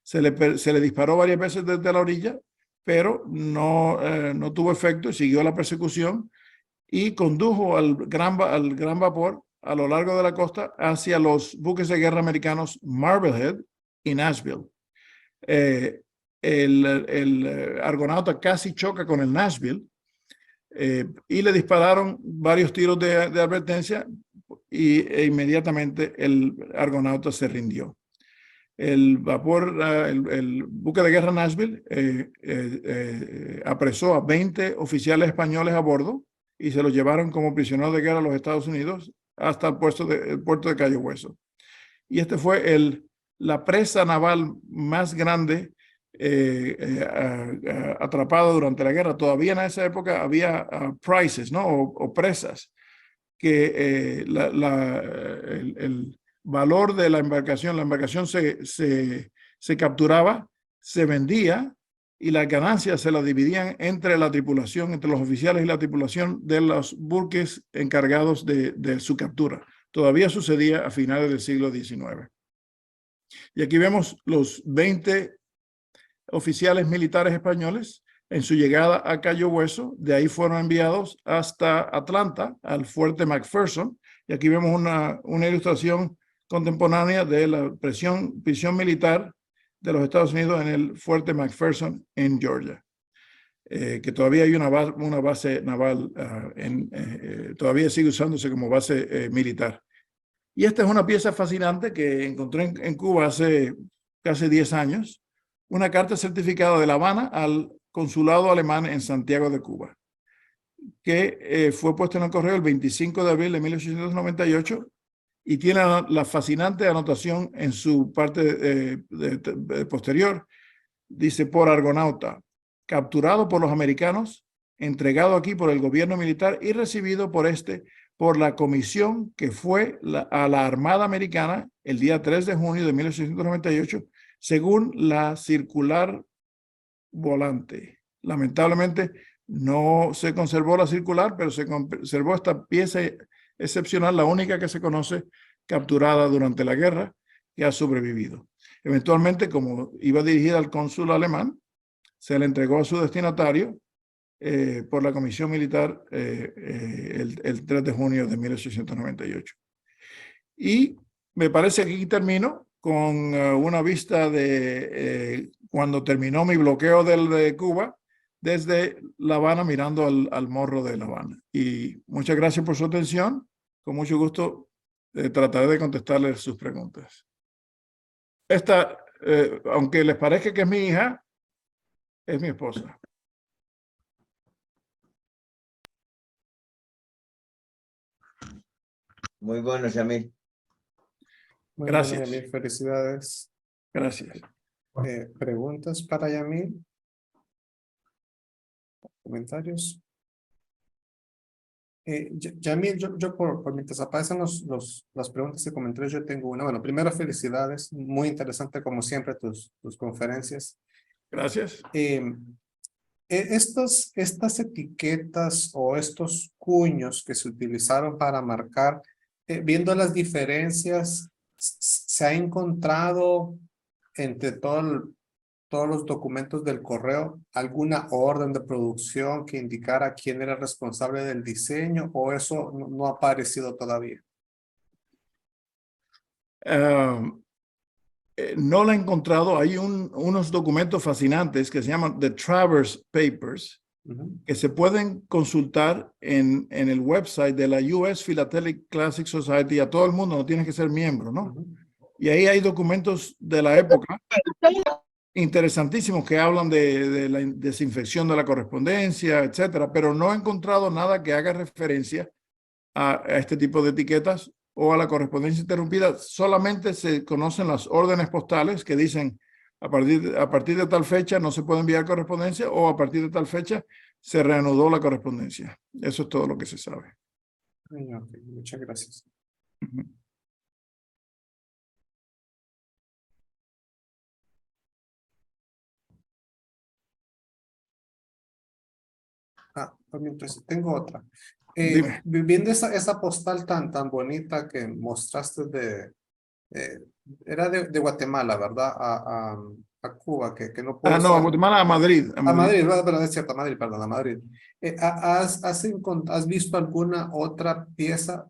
Se le disparó varias veces desde la orilla, pero no tuvo efecto y siguió la persecución y condujo al gran vapor a lo largo de la costa hacia los buques de guerra americanos Marblehead y Nashville. El Argonauta casi choca con el Nashville y le dispararon varios tiros de advertencia e inmediatamente el Argonauta se rindió. El buque de guerra Nashville apresó a 20 oficiales españoles a bordo y se los llevaron como prisioneros de guerra a los Estados Unidos hasta el puerto de Cayo Hueso. Y este fue la presa naval más grande atrapada durante la guerra. Todavía en esa época había prizes, ¿no? o presas, que el valor de la embarcación se capturaba, se vendía y las ganancias se las dividían entre la tripulación, entre los oficiales y la tripulación de los buques encargados de su captura. Todavía sucedía a finales del siglo XIX. Y aquí vemos los 20 oficiales militares españoles en su llegada a Cayo Hueso. De ahí fueron enviados hasta Atlanta, al fuerte McPherson. Y aquí vemos una ilustración contemporánea de la prisión militar de los Estados Unidos en el fuerte McPherson en Georgia. Que todavía hay una base naval, todavía sigue usándose como base militar. Y esta es una pieza fascinante que encontré en Cuba hace casi 10 años, una carta certificada de La Habana al consulado alemán en Santiago de Cuba, que fue puesta en el correo el 25 de abril de 1898 y tiene la fascinante anotación en su parte posterior. Dice: por Argonauta, capturado por los americanos, entregado aquí por el gobierno militar y recibido por la comisión que fue a la Armada Americana el día 3 de junio de 1898, según la circular volante. Lamentablemente no se conservó la circular, pero se conservó esta pieza excepcional, la única que se conoce capturada durante la guerra, que ha sobrevivido. Eventualmente, como iba dirigida al cónsul alemán, se le entregó a su destinatario por la comisión militar el 3 de junio de 1898. Y me parece que aquí termino con una vista de cuando terminó mi bloqueo de Cuba, desde La Habana mirando al morro de La Habana. Y muchas gracias por su atención. Con mucho gusto trataré de contestarles sus preguntas. Esta, aunque les parezca que es mi hija, es mi esposa. Muy bueno, Yamil. Muy Gracias. bien, Yamil, felicidades. Gracias. ¿Preguntas para Yamil? ¿Comentarios? Yamil, yo por mientras aparecen las preguntas y comentarios, yo tengo una. Bueno, primero felicidades, muy interesante como siempre tus conferencias. Gracias. Estas etiquetas o estos cuños que se utilizaron para marcar, viendo las diferencias, se ha encontrado entre todos los documentos del correo alguna orden de producción que indicara quién era responsable del diseño, o eso no ha aparecido todavía. No la he encontrado. Hay unos documentos fascinantes que se llaman The Travers Papers, que se pueden consultar en el website de la US Philatelic Classic Society. A todo el mundo, no tienes que ser miembro, ¿no? Y ahí hay documentos de la época interesantísimos que hablan de la desinfección de la correspondencia, etcétera, pero no he encontrado nada que haga referencia a este tipo de etiquetas o a la correspondencia interrumpida. Solamente se conocen las órdenes postales que dicen a partir de tal fecha no se puede enviar correspondencia, o a partir de tal fecha se reanudó la correspondencia. Eso es todo lo que se sabe. Okay, muchas gracias. Entonces tengo otra. Viendo esa postal tan bonita que mostraste era de Guatemala, ¿verdad? A Cuba, que no puedo no, a Guatemala, a Madrid. A Madrid, ¿verdad? Pero es cierto, a Madrid, perdón, a Madrid. ¿Has visto alguna otra pieza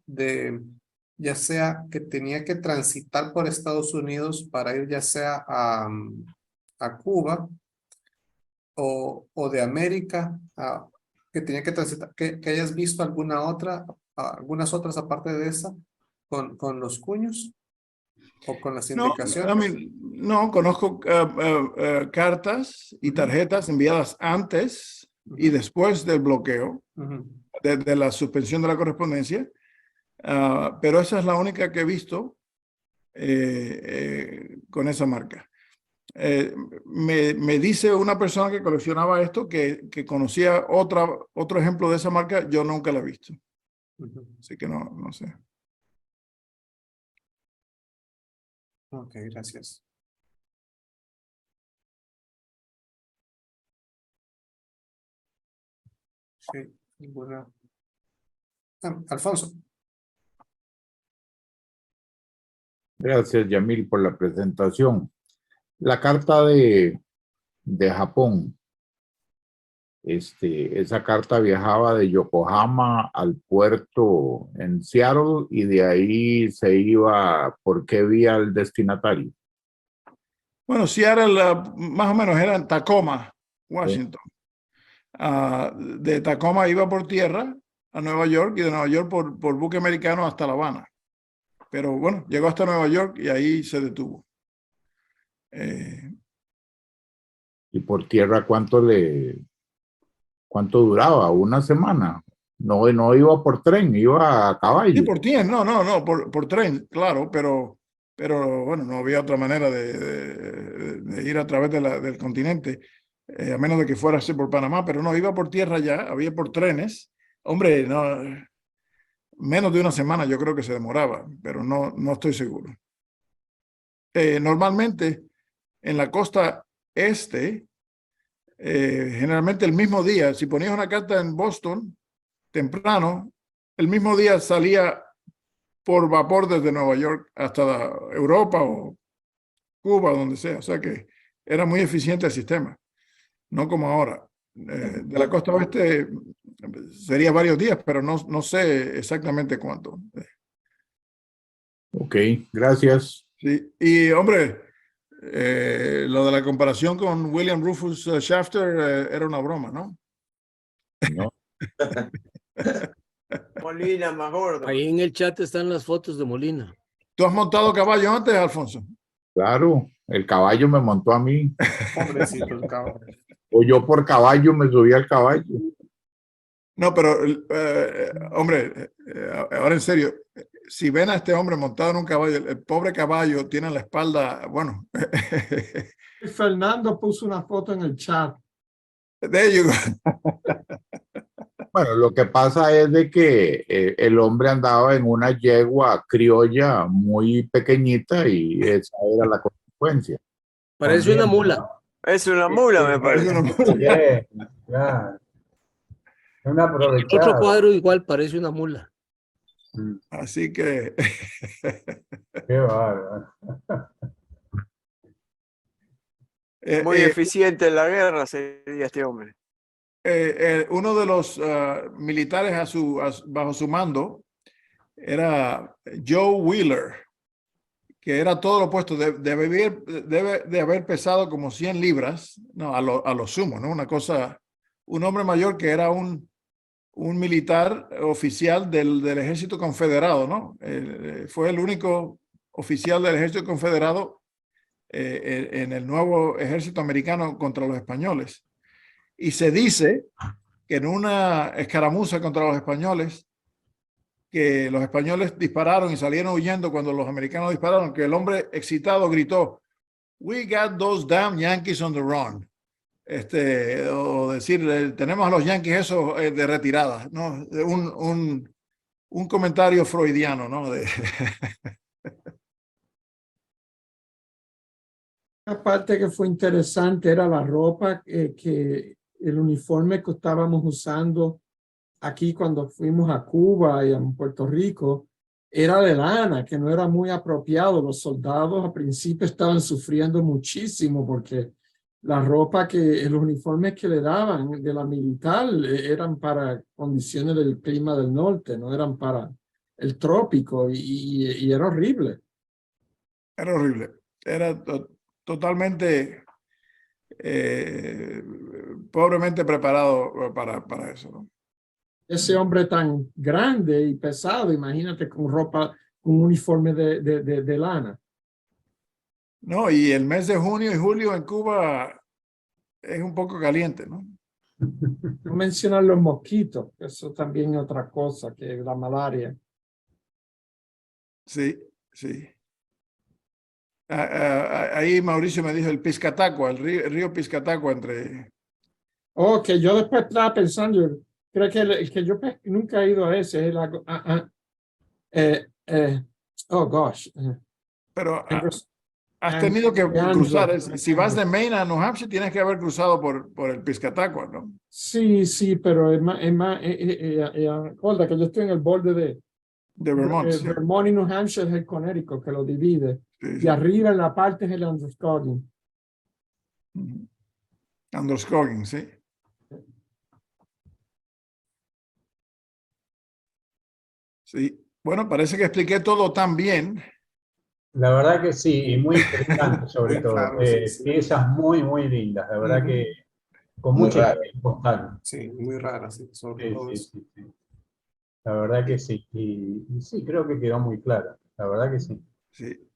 ya sea que tenía que transitar por Estados Unidos para ir ya sea a Cuba o de América, que tenía que transitar, que hayas visto algunas otras aparte de esa, con los cuños o con las indicaciones? No, conozco cartas y tarjetas enviadas antes y después del bloqueo, de la suspensión de la correspondencia, pero esa es la única que he visto con esa marca. Me dice una persona que coleccionaba esto que conocía otro ejemplo de esa marca. Yo nunca la he visto. Así que no sé. Ok, gracias. Sí, ninguna. Alfonso. Gracias, Yamil, por la presentación. La carta de Japón, esa carta viajaba de Yokohama al puerto en Seattle y de ahí se iba, ¿por qué vía el destinatario? Bueno, Seattle más o menos era en Tacoma, Sí. Washington. De Tacoma iba por tierra a Nueva York y de Nueva York por buque americano hasta La Habana. Pero bueno, llegó hasta Nueva York y ahí se detuvo. ¿Y por tierra cuánto duraba? ¿Una semana? No, no iba por tren, iba a Sí, caballo. por tren, no, por tren, claro, pero bueno, no había otra manera de ir a través del continente, a menos de que fuera así por Panamá, pero no, iba por tierra ya, había por trenes. Hombre, no, menos de una semana yo creo que se demoraba, pero no estoy seguro. Normalmente en la costa este, generalmente el mismo día, si ponías una carta en Boston temprano, el mismo día salía por vapor desde Nueva York hasta Europa o Cuba, donde sea. O sea que era muy eficiente el sistema, no como ahora. De la costa oeste sería varios días, pero no sé exactamente cuánto. Ok, gracias. Sí. Y hombre, lo de la comparación con William Rufus Shafter era una broma, ¿no? No. Molina más gordo. Ahí en el chat están las fotos de Molina. ¿Tú has montado caballo antes, Alfonso? Claro, el caballo me montó a mí. Pobrecito el caballo. O yo por caballo me subí al caballo. No, pero, hombre, ahora en serio, si ven a este hombre montado en un caballo, el pobre caballo tiene la espalda, bueno, Fernando puso una foto en el chat. there you go. Bueno, lo que pasa es de que el hombre andaba en una yegua criolla muy pequeñita y esa era la consecuencia. Parece una mula. Es una mula, me parece. Bien, claro. Una Otro aprovechada. cuadro igual parece una mula. Así que, Qué bárbaro. Muy eficiente en la guerra sería este hombre. uno de los militares bajo su mando era Joe Wheeler, que era todo lo opuesto, debe de haber pesado como 100 libras, no, a lo sumo, ¿no? Una cosa, un hombre mayor que era un militar oficial del ejército confederado, ¿no? Fue el único oficial del ejército confederado en el nuevo ejército americano contra los españoles. Y se dice que en una escaramuza contra los españoles, que los españoles dispararon y salieron huyendo cuando los americanos dispararon, que el hombre excitado gritó, "We got those damn Yankees on the run." O decir, tenemos a los Yankees esos de retirada, ¿no? Un comentario freudiano, ¿no? Una parte que fue interesante era la ropa que el uniforme que estábamos usando aquí cuando fuimos a Cuba y a Puerto Rico era de lana, que no era muy apropiado. Los soldados al principio estaban sufriendo muchísimo porque la ropa los uniformes que le daban de la militar eran para condiciones del clima del norte, no eran para el trópico y era horrible. Era horrible. Era totalmente pobremente preparado para eso, ¿no? Ese hombre tan grande y pesado, imagínate con ropa, con un uniforme de lana. No, y el mes de junio y julio en Cuba es un poco caliente, ¿no? No mencionar los mosquitos, eso también es otra cosa que la malaria. Sí, sí. Ahí Mauricio me dijo el Piscataqua, el río Piscataqua entre... Oh, que yo después estaba pensando, creo que yo nunca he ido a ese, es oh gosh. Pero has tenido que Andrew. cruzar. Si vas de Maine a New Hampshire, tienes que haber cruzado por el Piscataqua, ¿no? Sí, sí, pero recuerda que yo estoy en el borde de De Vermont. Sí. Vermont y New Hampshire es el Connecticut que lo divide. Sí, Y sí. arriba en la parte es el Androscoggin. Androscoggin, sí. Sí. Bueno, parece que expliqué todo tan bien. La verdad que sí, y muy interesante sobre Muy todo. claro, sí, sí. Piezas muy, muy lindas. La verdad que con Muy mucha raro. historia postal. Sí, muy rara, sí, sobre Sí, todo sí, eso. sí, sí. La verdad que sí. Y sí, creo que quedó muy claro. La verdad que sí. Sí.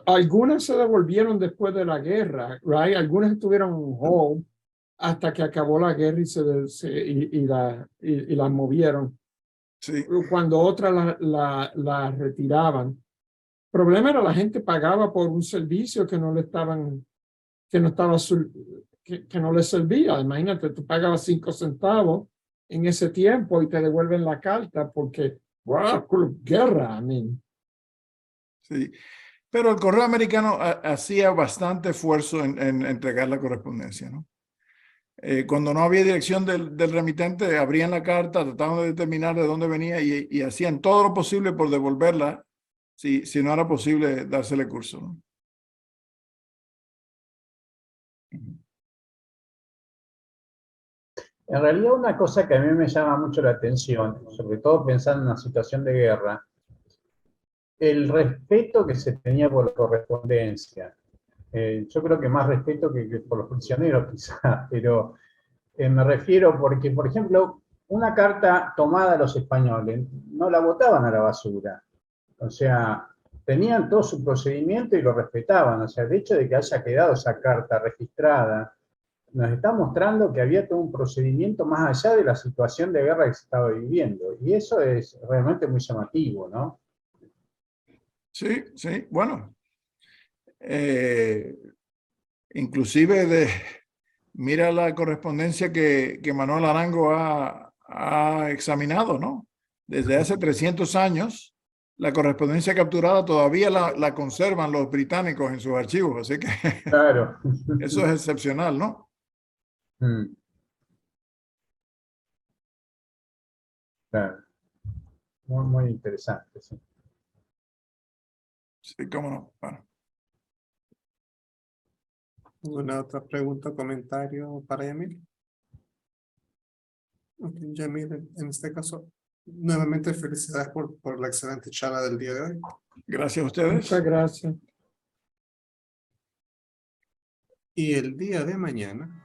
Algunas se devolvieron después de la guerra, right? Algunas estuvieron en hold hasta que acabó la guerra y las movieron. Sí. Cuando otras la retiraban. El problema era la gente pagaba por un servicio que no le estaban, que no estaba, que no le servía. Imagínate, tú pagabas 5 centavos en ese tiempo y te devuelven la carta porque, wow, guerra, I mean. Sí. Pero el correo americano hacía bastante esfuerzo en entregar la correspondencia, ¿no? Cuando no había dirección del remitente, abrían la carta, trataban de determinar de dónde venía y hacían todo lo posible por devolverla si no era posible dársele curso, ¿no? En realidad una cosa que a mí me llama mucho la atención, sobre todo pensando en una situación de guerra, el respeto que se tenía por la correspondencia. Yo creo que más respeto que por los prisioneros quizás, pero me refiero porque, por ejemplo, una carta tomada a los españoles no la botaban a la basura. O sea, tenían todo su procedimiento y lo respetaban. O sea, el hecho de que haya quedado esa carta registrada nos está mostrando que había todo un procedimiento más allá de la situación de guerra que se estaba viviendo. Y eso es realmente muy llamativo, ¿no? Sí, sí, bueno. Inclusive mira la correspondencia que Manuel Arango ha examinado, ¿no? Desde hace 300 años, la correspondencia capturada todavía la conservan los británicos en sus archivos, así que Claro. eso es excepcional, ¿no? Claro. Muy, muy interesante, sí. Sí, cómo no. Bueno. ¿Alguna otra pregunta o comentario para Yamil? Ok, Yamil, en este caso, nuevamente felicidades por la excelente charla del día de hoy. Gracias a ustedes. Muchas gracias. Y el día de mañana